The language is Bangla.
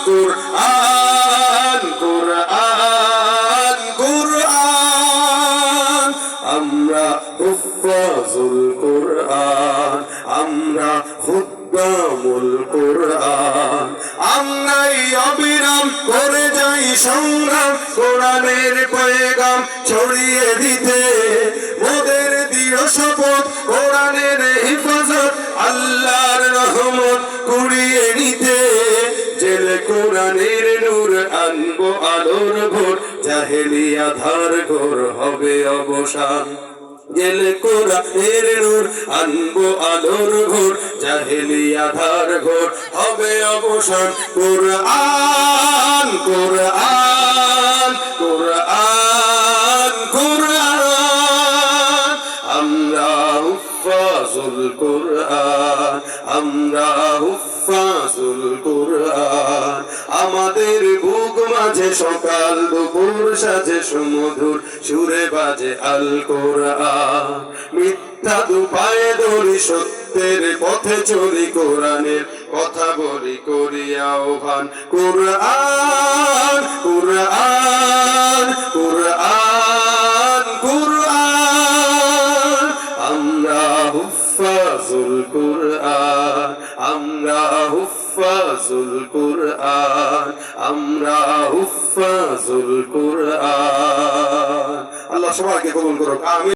কুরআন কুরআন কুরআন আমরা হুফাজুল কুরআন আমরা খুদ্দামুল কুরআন আমরাই অবিরাম করে যাই সংগ্রাম কোরআনের পয়গাম ছড়িয়ে দিতে মোদের দৃঢ় শপথ কোরআনের হিফাজত আল্লাহর রহমত কুড়িয়ে নিতে জেলে কোরআনের নূর আনবো আলোর ভোর জাহেলিয়া ধার ঘোর হবে অবসান জেলে কোরআনের নূর আনবো আলোর ঘোর জাহেলিয়া ধার ঘোর হবে অবসান কুরআন কুরআন কুরআন কুরআন আমরা হুফাজুল কুরআন আমরা হুফাজুল কুরআন আমাদের বুক মাঝে সকাল দুপুর সাজে সুমধুর সুরে বাজে আল কোরআন মিথ্যা দুপায়ে ধরি সত্যের পথে চলি কোরআনের কথা বলি করি আহ্বান কুরআন কুরআন কুরআন কুরআন আমরা হুফাজুল কুরআন আমরা হুফাজুল কুরআন আমরা হুফাজুল কুরআন আল্লাহ সবাইকে কবুল করুক আমিন।